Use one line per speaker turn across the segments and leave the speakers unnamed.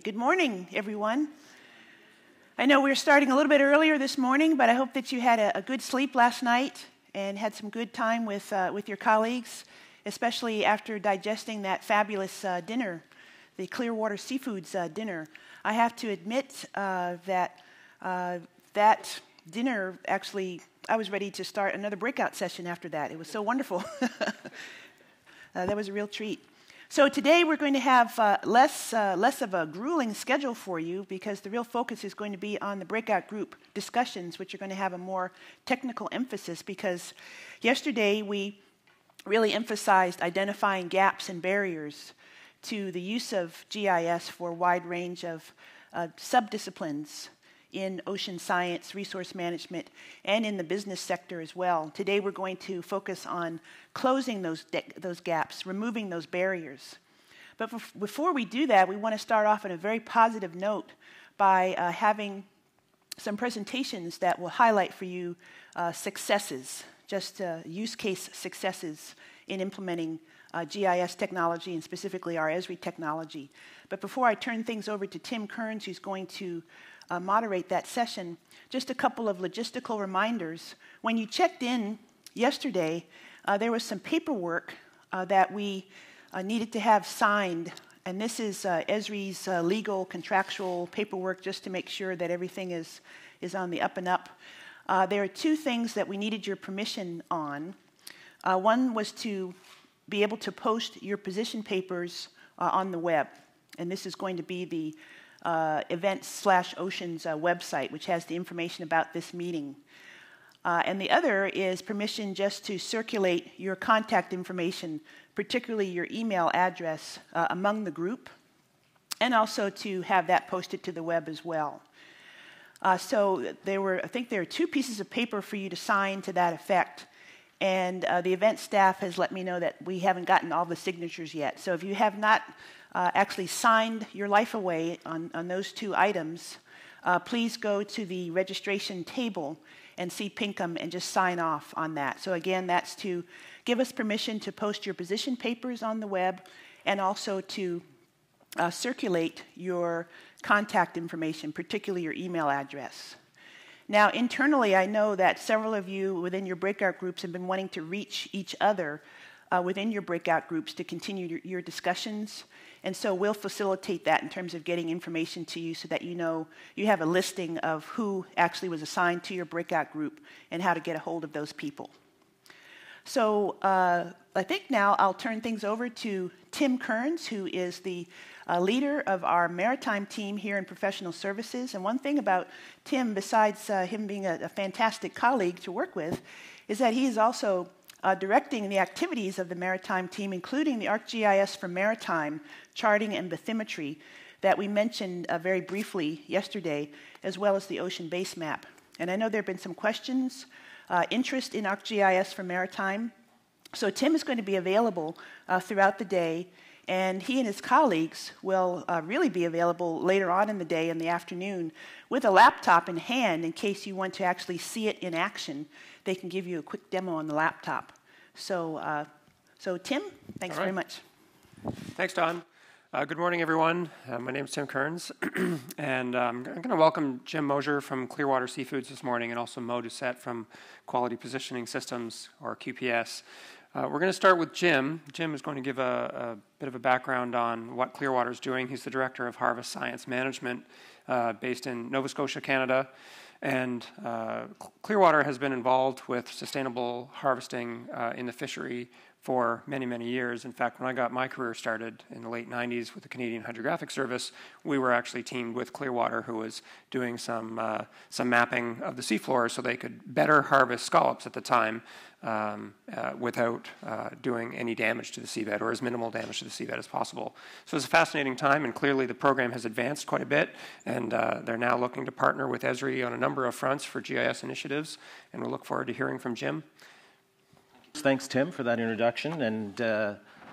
Good morning, everyone. I know we're starting a little bit earlier this morning, but I hope that you had a good sleep last night and had some good time with your colleagues, especially after digesting that fabulous dinner, the Clearwater Seafoods dinner. I have to admit that dinner, actually, I was ready to start another breakout session after that. It was so wonderful. That was a real treat. So today we're going to have less of a grueling schedule for you because the real focus is going to be on the breakout group discussions, which are going to have a more technical emphasis because yesterday we really emphasized identifying gaps and barriers to the use of GIS for a wide range of subdisciplines in ocean science, resource management, and in the business sector as well. Today we're going to focus on closing those gaps, removing those barriers. But before we do that, we want to start off on a very positive note by having some presentations that will highlight for you successes, just use case successes in implementing GIS technology and specifically our Esri technology. But before I turn things over to Tim Kearns, who's going to moderate that session, just a couple of logistical reminders. When you checked in yesterday, there was some paperwork that we needed to have signed, and this is Esri's legal contractual paperwork just to make sure that everything is on the up and up. There are two things that we needed your permission on. One was to be able to post your position papers on the web, and this is going to be the Events/Oceans website, which has the information about this meeting. And the other is permission just to circulate your contact information, particularly your email address, among the group, and also to have that posted to the web as well. So I think there are two pieces of paper for you to sign to that effect. And the event staff has let me know that we haven't gotten all the signatures yet. So if you have not actually signed your life away on those two items, please go to the registration table and see Pinkham and just sign off on that. So again, that's to give us permission to post your position papers on the web and also to circulate your contact information, particularly your email address. Now, internally, I know that several of you within your breakout groups have been wanting to reach each other within your breakout groups to continue your discussions. And so we'll facilitate that in terms of getting information to you so that you know you have a listing of who actually was assigned to your breakout group and how to get a hold of those people. So I think now I'll turn things over to Tim Kearns, who is the leader of our maritime team here in professional services. And one thing about Tim, besides him being a fantastic colleague to work with, is that he is also directing the activities of the maritime team, including the ArcGIS for maritime charting and bathymetry that we mentioned very briefly yesterday, as well as the ocean base map. And I know there have been some questions, interest in ArcGIS for maritime. So Tim is going to be available throughout the day, and he and his colleagues will really be available later on in the day in the afternoon with a laptop in hand in case you want to actually see it in action. They can give you a quick demo on the laptop. So Tim, thanks very much.
Thanks, Don. Good morning, everyone. My name is Tim Kearns, and I'm going to welcome Jim Mosher from Clearwater Seafoods this morning, and also Mo Doucette from Quality Positioning Systems, or QPS. We're going to start with Jim. Jim is going to give a bit of a background on what Clearwater is doing. He's the Director of Harvest Science Management based in Nova Scotia, Canada. And Clearwater has been involved with sustainable harvesting in the fishery for many, many years. In fact, when I got my career started in the late 90s with the Canadian Hydrographic Service, we were actually teamed with Clearwater, who was doing some mapping of the seafloor so they could better harvest scallops at the time without doing any damage to the seabed, or as minimal damage to the seabed as possible. So it's a fascinating time, and clearly the program has advanced quite a bit, and they're now looking to partner with Esri on a number of fronts for GIS initiatives, and we'll look forward to hearing from Jim.
Thanks, Tim, for that introduction, and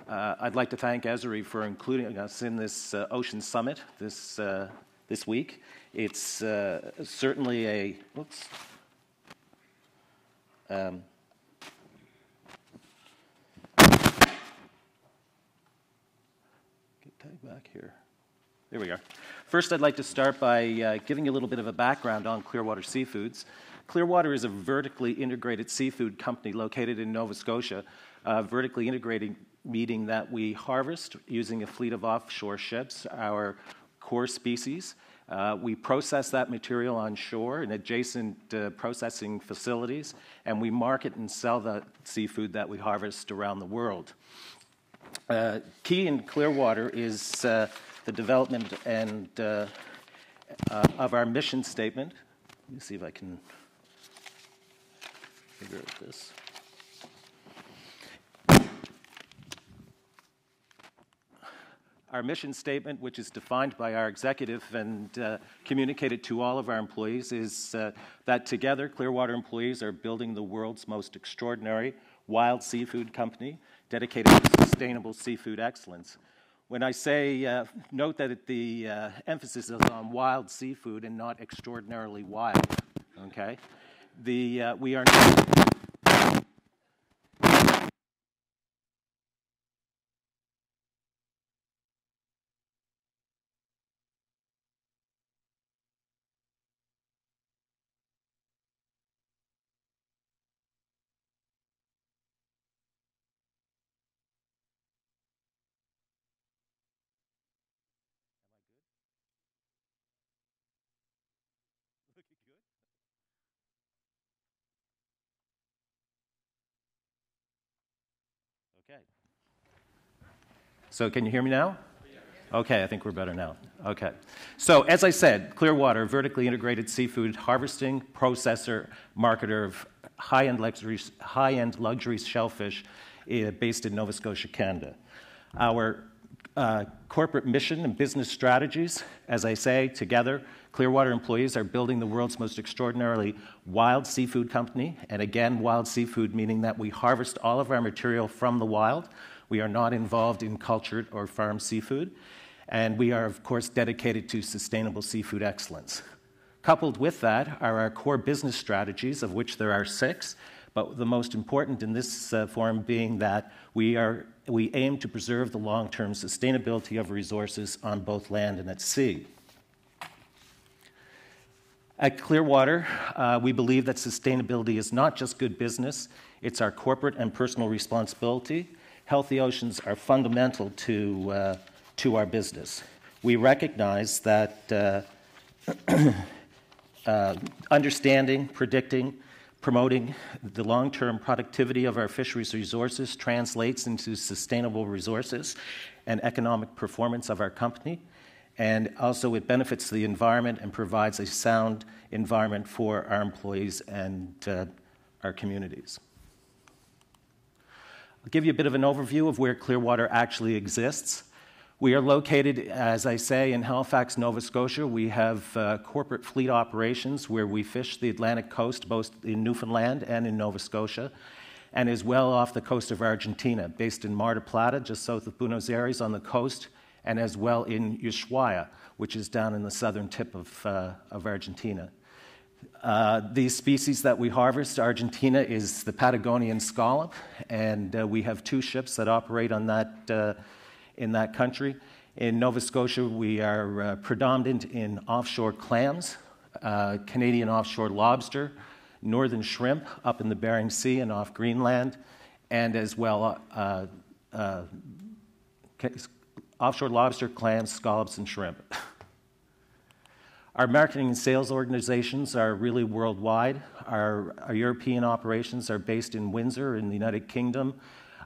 I'd like to thank Esri for including us in this Ocean Summit this week. It's certainly a back here. Here we are. First, I'd like to start by giving you a little bit of a background on Clearwater Seafoods. Clearwater is a vertically integrated seafood company located in Nova Scotia, vertically integrated meaning that we harvest using a fleet of offshore ships our core species. We process that material on shore in adjacent processing facilities, and we market and sell the seafood that we harvest around the world. Key in Clearwater is the development and of our mission statement. Let me see if I can figure out this. Our mission statement, which is defined by our executive and communicated to all of our employees, is that together Clearwater employees are building the world's most extraordinary wild seafood company dedicated to sustainable seafood excellence. When I say, note that the emphasis is on wild seafood and not extraordinarily wild, okay? We are not... Okay. So can you hear me now? Okay, I think we're better now. Okay. So as I said, Clearwater, vertically integrated seafood harvesting, processor, marketer of high-end luxury shellfish based in Nova Scotia, Canada. Our corporate mission and business strategies, as I say, together, Clearwater employees are building the world's most extraordinarily wild seafood company. And again, wild seafood meaning that we harvest all of our material from the wild. We are not involved in cultured or farmed seafood. And we are, of course, dedicated to sustainable seafood excellence. Coupled with that are our core business strategies, of which there are 6, but the most important in this forum being that we aim to preserve the long-term sustainability of resources on both land and at sea. At Clearwater, we believe that sustainability is not just good business, it's our corporate and personal responsibility. Healthy oceans are fundamental to our business. We recognize that understanding, predicting, promoting the long-term productivity of our fisheries resources translates into sustainable resources and economic performance of our company. And also it benefits the environment and provides a sound environment for our employees and our communities. I'll give you a bit of an overview of where Clearwater actually exists. We are located, as I say, in Halifax, Nova Scotia. We have corporate fleet operations where we fish the Atlantic coast, both in Newfoundland and in Nova Scotia, and as well off the coast of Argentina, based in Mar del Plata, just south of Buenos Aires on the coast, and as well in Ushuaia, which is down in the southern tip of Argentina. These species that we harvest, Argentina is the Patagonian scallop, and we have 2 ships that operate on that in that country. In Nova Scotia, we are predominant in offshore clams, Canadian offshore lobster, northern shrimp up in the Bering Sea and off Greenland, and as well offshore lobster, clams, scallops, and shrimp. Our marketing and sales organizations are really worldwide. Our European operations are based in Windsor in the United Kingdom.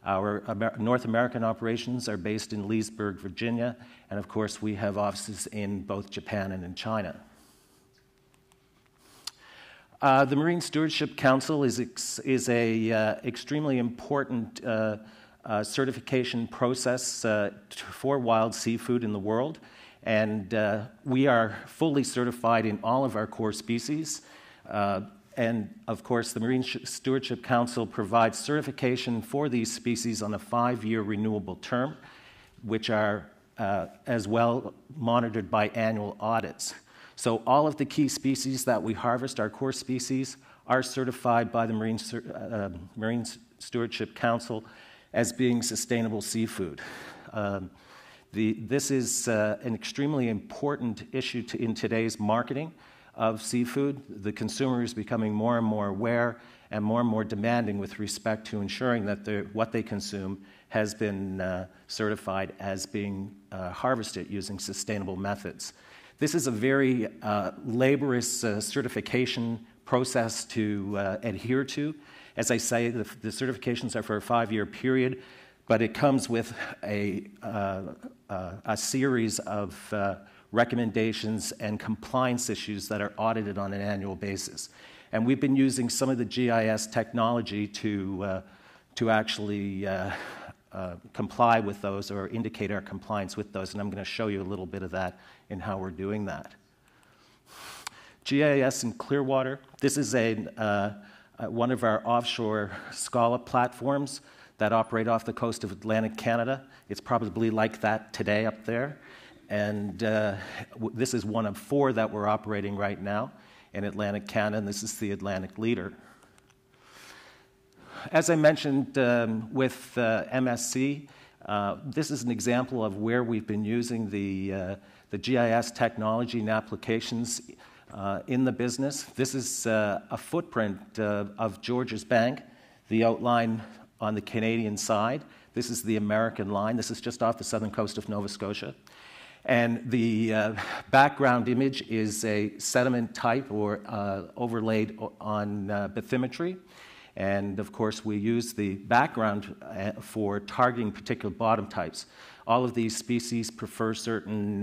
Our North American operations are based in Leesburg, Virginia, and of course we have offices in both Japan and in China. The Marine Stewardship Council is a extremely important certification process for wild seafood in the world, and we are fully certified in all of our core species. And of course, the Marine Stewardship Council provides certification for these species on a 5-year renewable term, which are as well monitored by annual audits. So all of the key species that we harvest, our core species, are certified by the Marine Stewardship Council as being sustainable seafood. This is an extremely important issue in today's marketing of seafood. The consumer is becoming more and more aware and more demanding with respect to ensuring that what they consume has been certified as being harvested using sustainable methods. This is a very laborious certification process to adhere to. As I say, the certifications are for a 5-year period, but it comes with a series of recommendations and compliance issues that are audited on an annual basis. And we've been using some of the GIS technology to actually comply with those or indicate our compliance with those, and I'm going to show you a little bit of that in how we're doing that. GIS in Clearwater. This is one of our offshore scallop platforms that operate off the coast of Atlantic Canada. It's probably like that today up there. And this is one of 4 that we're operating right now in Atlantic Canada, and this is the Atlantic leader. As I mentioned with MSC, this is an example of where we've been using the GIS technology and applications in the business. This is a footprint of Georges Bank, the outline on the Canadian side. This is the American line. This is just off the southern coast of Nova Scotia. And the background image is a sediment type or overlaid on bathymetry. And of course, we use the background for targeting particular bottom types. All of these species prefer certain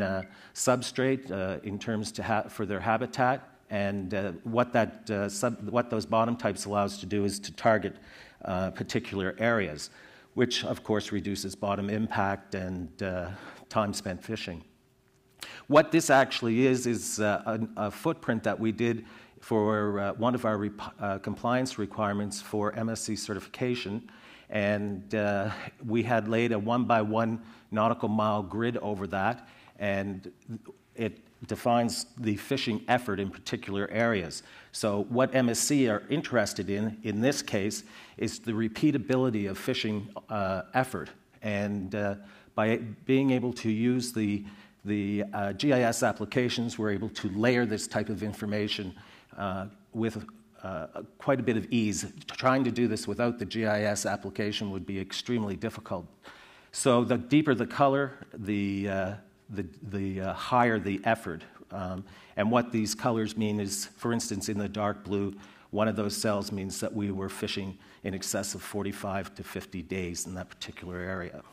substrate in terms for their habitat, and what those bottom types allow us to do is to target particular areas, which of course reduces bottom impact and time spent fishing. What this actually is a footprint that we did for one of our compliance requirements for MSC certification, and we had laid a 1-by-1 nautical mile grid over that, and it defines the fishing effort in particular areas. So what MSC are interested in this case, is the repeatability of fishing effort, and by being able to use the GIS applications, we're able to layer this type of information with quite a bit of ease. Trying to do this without the GIS application would be extremely difficult. So the deeper the color, the higher the effort. And what these colors mean is, for instance, in the dark blue, one of those cells means that we were fishing in excess of 45 to 50 days in that particular area.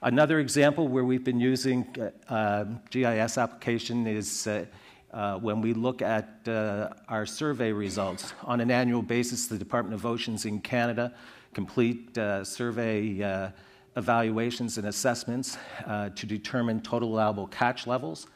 Another example where we've been using GIS application is when we look at our survey results. On an annual basis, the Department of Oceans in Canada complete survey evaluations and assessments to determine total allowable catch levels.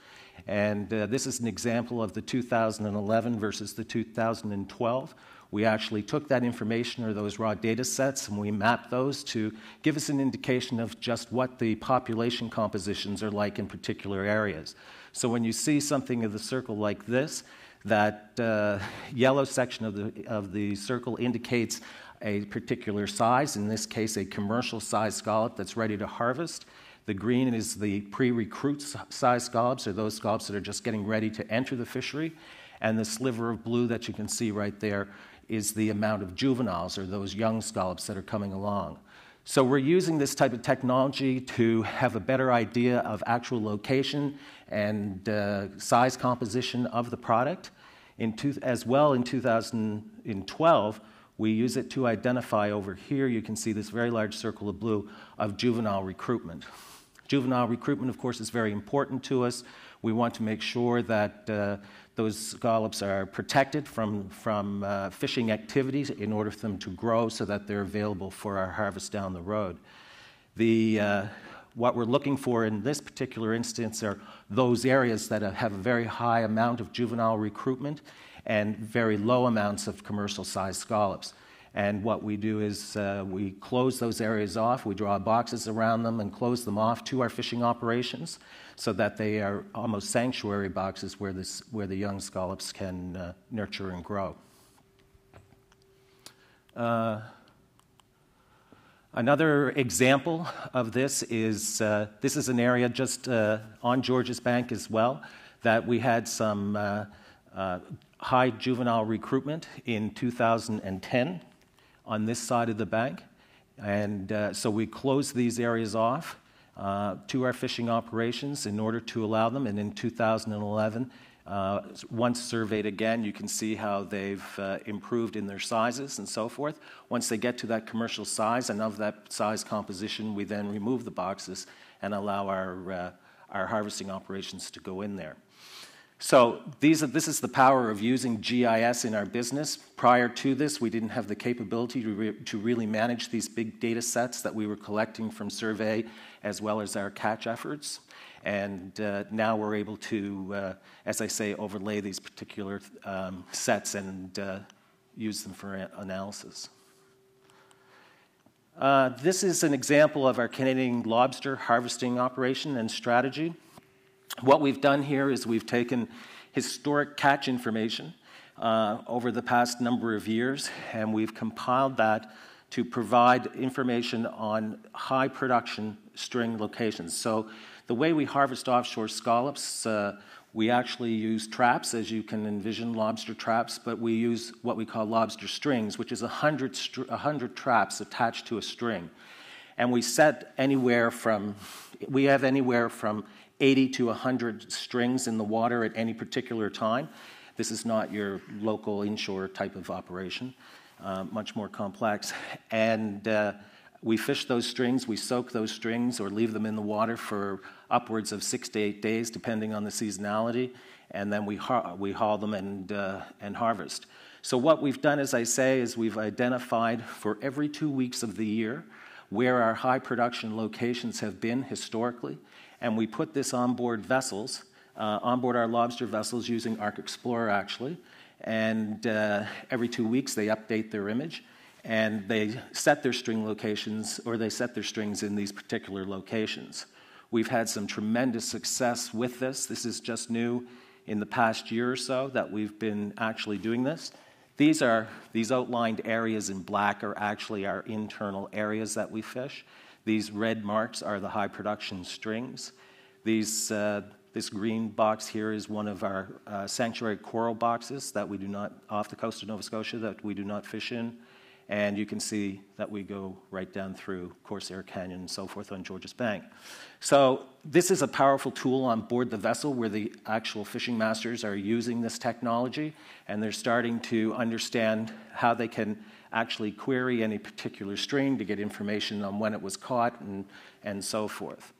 And this is an example of the 2011 versus the 2012. We actually took that information or those raw data sets and we mapped those to give us an indication of just what the population compositions are like in particular areas. So when you see something of the circle like this, that yellow section of the circle indicates a particular size, in this case a commercial size scallop that's ready to harvest. The green is the pre-recruit size scallops, or those scallops that are just getting ready to enter the fishery. And the sliver of blue that you can see right there is the amount of juveniles, or those young scallops that are coming along. So we're using this type of technology to have a better idea of actual location and size composition of the product. As well, in 2012, we use it to identify over here, you can see this very large circle of blue, of juvenile recruitment. Juvenile recruitment, of course, is very important to us. We want to make sure that those scallops are protected from fishing activities in order for them to grow so that they're available for our harvest down the road. What we're looking for in this particular instance are those areas that have a very high amount of juvenile recruitment and very low amounts of commercial-sized scallops. And what we do is we close those areas off, we draw boxes around them and close them off to our fishing operations so that they are almost sanctuary boxes where the young scallops can nurture and grow. Another example of this is an area just on Georges Bank as well, that we had some high juvenile recruitment in 2010 on this side of the bank. And so we closed these areas off to our fishing operations in order to allow them. And in 2011, once surveyed again, you can see how they've improved in their sizes and so forth. Once they get to that commercial size and of that size composition, we then remove the boxes and allow our harvesting operations to go in there. So this is the power of using GIS in our business. Prior to this, we didn't have the capability to really manage these big data sets that we were collecting from survey as well as our catch efforts. And now we're able to, as I say, overlay these particular sets and use them for analysis. This is an example of our Canadian lobster harvesting operation and strategy. What we've done here is we've taken historic catch information over the past number of years, and we've compiled that to provide information on high production string locations. So the way we harvest offshore scallops, we actually use traps, as you can envision, lobster traps, but we use what we call lobster strings, which is 100 traps attached to a string. And we set we have anywhere from 80 to 100 strings in the water at any particular time. This is not your local inshore type of operation, much more complex. And we fish those strings, we soak those strings or leave them in the water for upwards of 6 to 8 days, depending on the seasonality, and then we haul them and harvest. So what we've done, as I say, is we've identified for every 2 weeks of the year where our high production locations have been historically, and we put this on board vessels, onboard our lobster vessels using Arc Explorer actually, and every 2 weeks they update their image and they set their string locations, or they set their strings in these particular locations. We've had some tremendous success with this. This is just new in the past year or so that we've been actually doing this. These outlined areas in black are actually our internal areas that we fish. These red marks are the high production strings. This green box here is one of our sanctuary coral boxes that we do not, off the coast of Nova Scotia, that we do not fish in. And you can see that we go right down through Corsair Canyon and so forth on Georges Bank. So this is a powerful tool on board the vessel where the actual fishing masters are using this technology, and they're starting to understand how they can actually query any particular string to get information on when it was caught and so forth.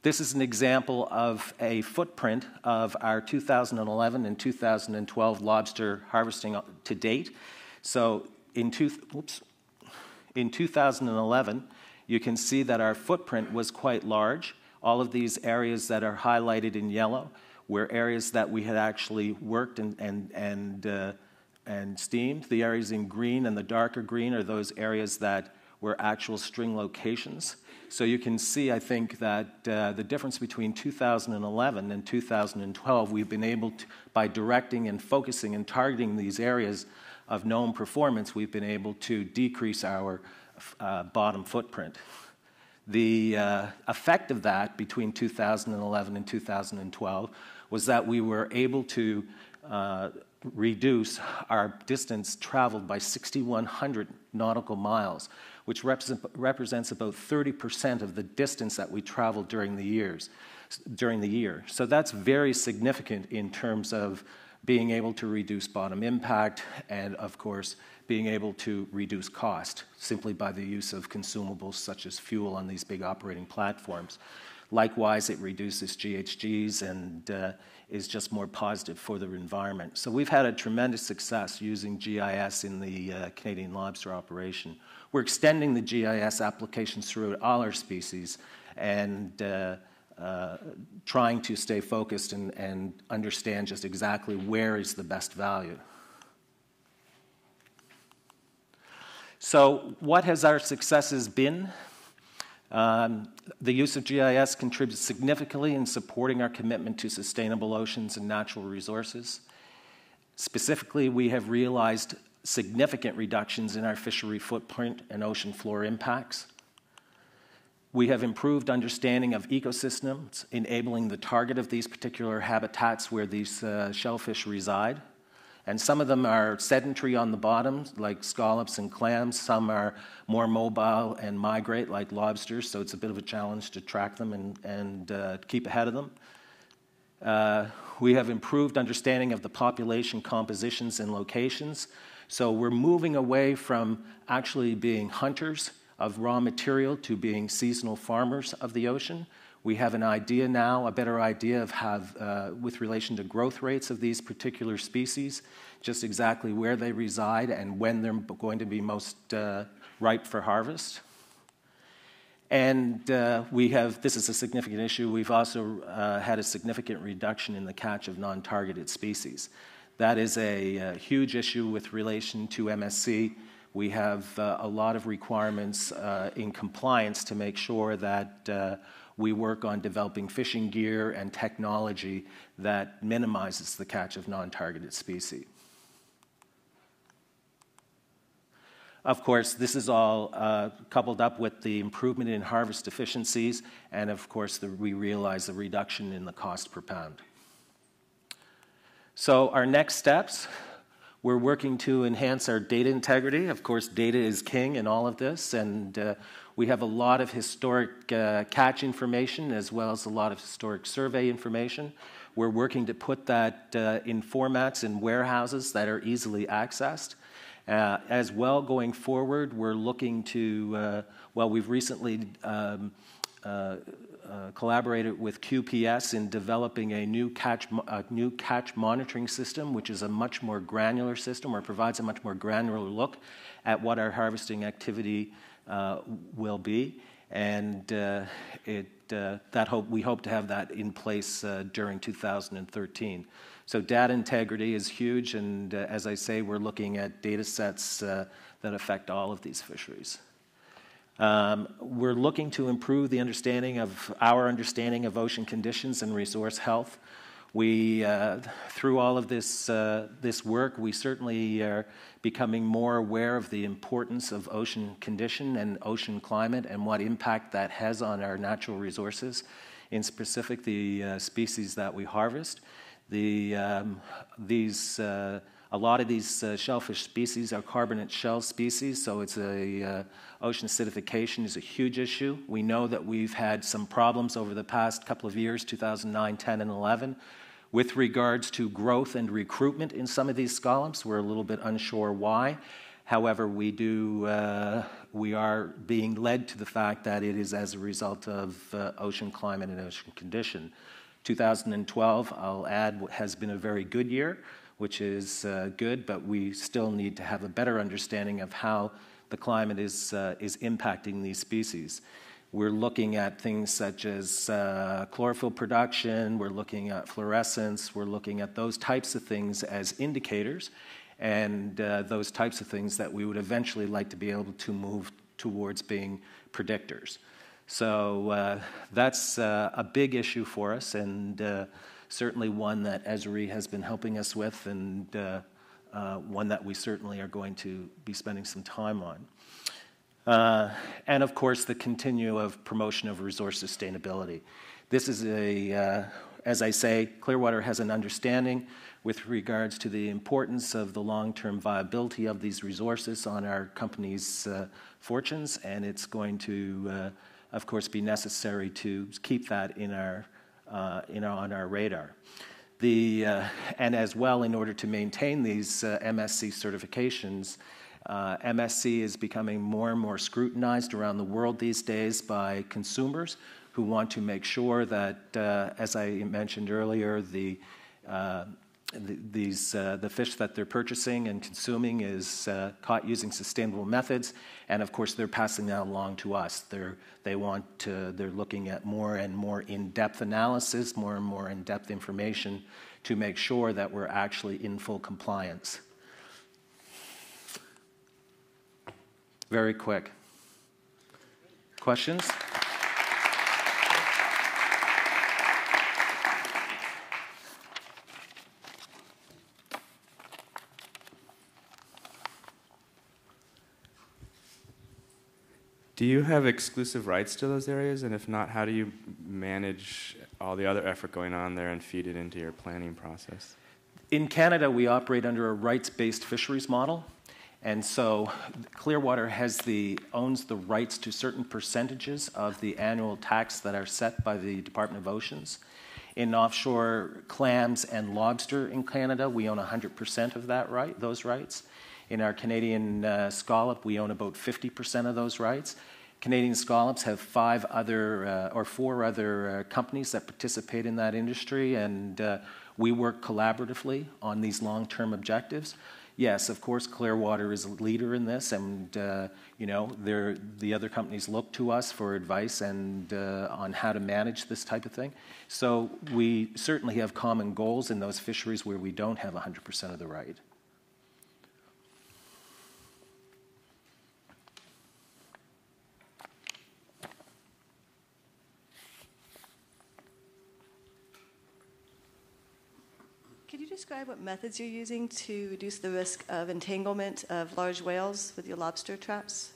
This is an example of a footprint of our 2011 and 2012 lobster harvesting to date. So in 2011, you can see that our footprint was quite large. All of these areas that are highlighted in yellow were areas that we had actually worked and steamed. The areas in green and the darker green are those areas that were actual string locations. So you can see, I think, that the difference between 2011 and 2012, we've been able to, by directing and focusing and targeting these areas of known performance, we've been able to decrease our bottom footprint. The effect of that between 2011 and 2012 was that we were able to reduce our distance traveled by 6,100 nautical miles, which represents about 30% of the distance that we traveled during the year. So that's very significant in terms of being able to reduce bottom impact and, of course, being able to reduce cost simply by the use of consumables such as fuel on these big operating platforms. Likewise, it reduces GHGs and is just more positive for the environment. So we've had a tremendous success using GIS in the Canadian lobster operation. We're extending the GIS applications throughout all our species and trying to stay focused and understand just exactly where is the best value. So what has our successes been? The use of GIS contributes significantly in supporting our commitment to sustainable oceans and natural resources. Specifically, we have realized significant reductions in our fishery footprint and ocean floor impacts. We have improved understanding of ecosystems, enabling the target of these particular habitats where these shellfish reside. And some of them are sedentary on the bottom, like scallops and clams. Some are more mobile and migrate, like lobsters, so it's a bit of a challenge to track them and keep ahead of them. We have improved understanding of the population compositions and locations. So we're moving away from actually being hunters of raw material to being seasonal farmers of the ocean. We have an idea now, a better idea of how, with relation to growth rates of these particular species, just exactly where they reside and when they're going to be most ripe for harvest. And this is a significant issue, we've also had a significant reduction in the catch of non-targeted species. That is a huge issue with relation to MSC. We have a lot of requirements in compliance to make sure that we work on developing fishing gear and technology that minimizes the catch of non-targeted species. Of course, this is all coupled up with the improvement in harvest efficiencies, and of course, we realize the reduction in the cost per pound. So our next steps, we're working to enhance our data integrity. Of course, data is king in all of this, and we have a lot of historic catch information as well as a lot of historic survey information. We're working to put that in formats in warehouses that are easily accessed. As well, going forward, we're looking to, we've recently collaborated with QPS in developing a new catch monitoring system, which is a much more granular system, or provides a much more granular look at what our harvesting activity will be. And we hope to have that in place during 2013. So data integrity is huge, and as I say, we're looking at data sets that affect all of these fisheries. We're looking to improve the our understanding of ocean conditions and resource health. We, through all of this work, we certainly are becoming more aware of the importance of ocean condition and ocean climate and what impact that has on our natural resources, in specific the species that we harvest. A lot of these shellfish species are carbonate shell species, so it's ocean acidification is a huge issue. We know that we've had some problems over the past couple of years, 2009, 10, and 11, with regards to growth and recruitment in some of these scallops. We're a little bit unsure why. However, we are being led to the fact that it is as a result of ocean climate and ocean condition. 2012, I'll add, has been a very good year, which is good, but we still need to have a better understanding of how the climate is impacting these species. We're looking at things such as chlorophyll production, we're looking at fluorescence, we're looking at those types of things as indicators, and those types of things that we would eventually like to be able to move towards being predictors. So that's a big issue for us, and certainly one that Esri has been helping us with, and one that we certainly are going to be spending some time on. And of course, the continued promotion of resource sustainability. This is as I say, Clearwater has an understanding with regards to the importance of the long-term viability of these resources on our company's fortunes, and it's going to, of course, be necessary to keep that on our radar. And as well, in order to maintain these MSC certifications, MSC is becoming more and more scrutinized around the world these days by consumers who want to make sure that, as I mentioned earlier, the fish that they're purchasing and consuming is caught using sustainable methods, and of course they're passing that along to us. They're looking at more and more in-depth analysis, more and more in-depth information to make sure that we're actually in full compliance. Very quick. Questions?
Do you have exclusive rights to those areas? And if not, how do you manage all the other effort going on there and feed it into your planning process?
In Canada, we operate under a rights-based fisheries model. And so Clearwater owns the rights to certain percentages of the annual tax that are set by the Department of Oceans. In offshore clams and lobster in Canada, we own 100% of those rights. In our Canadian scallop, we own about 50% of those rights. Canadian scallops have 4 other companies that participate in that industry, and we work collaboratively on these long-term objectives. Yes, of course, Clearwater is a leader in this, and the other companies look to us for advice and on how to manage this type of thing. So we certainly have common goals in those fisheries where we don't have 100% of the right.
Could you describe what methods you're using to reduce the risk of entanglement of large whales with your lobster traps?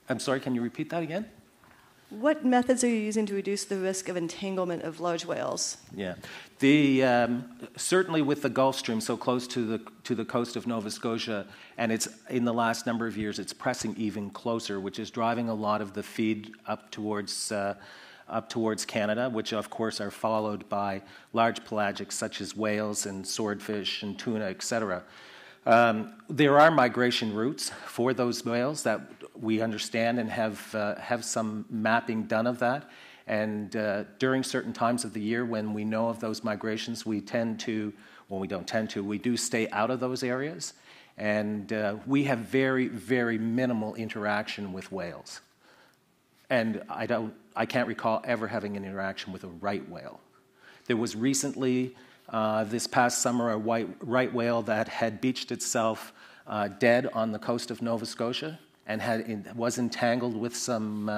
I'm sorry, can you repeat that again?
What methods are you using to reduce the risk of entanglement of large whales?
Yeah, certainly with the Gulf Stream so close to the coast of Nova Scotia, and it's in the last number of years it's pressing even closer, which is driving a lot of the feed up towards Canada, which of course are followed by large pelagics such as whales and swordfish and tuna, etc. There are migration routes for those whales that we understand and have some mapping done of that. And during certain times of the year when we know of those migrations, we do stay out of those areas. And we have very, very minimal interaction with whales. And I can't recall ever having an interaction with a right whale. There was recently, this past summer, a right whale that had beached itself dead on the coast of Nova Scotia and was entangled with some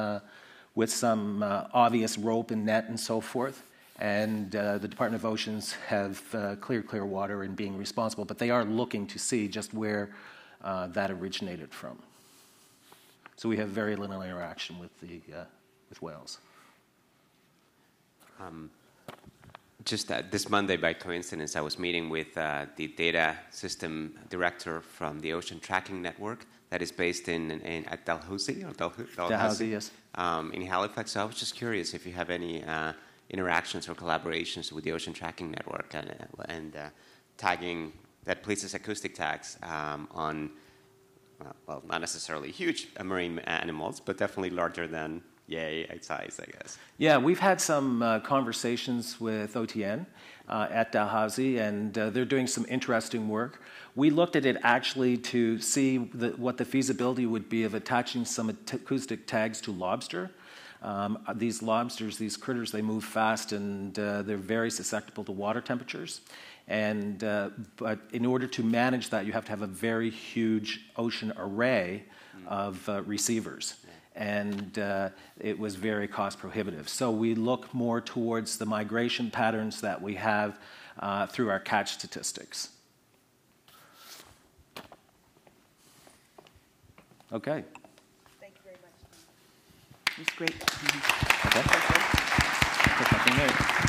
obvious rope and net and so forth. And the Department of Oceans have cleared Clearwater in being responsible, but they are looking to see just where that originated from. So we have very little interaction with whales.
Just this Monday, by coincidence, I was meeting with the data system director from the Ocean Tracking Network that is based at Dalhousie,
Yes.
In Halifax. So I was just curious if you have any interactions or collaborations with the Ocean Tracking Network and tagging that places acoustic tags on, well, not necessarily huge marine animals, but definitely larger than size, I guess.
Yeah, we've had some conversations with OTN at Dalhousie, and they're doing some interesting work. We looked at it actually to see what the feasibility would be of attaching some acoustic tags to lobster. These lobsters, these critters, they move fast, and they're very susceptible to water temperatures. And but in order to manage that, you have to have a very huge ocean array of receivers. And it was very cost prohibitive. So we look more towards the migration patterns that we have through our catch statistics. Okay.
Thank you very much. It was great.
Okay.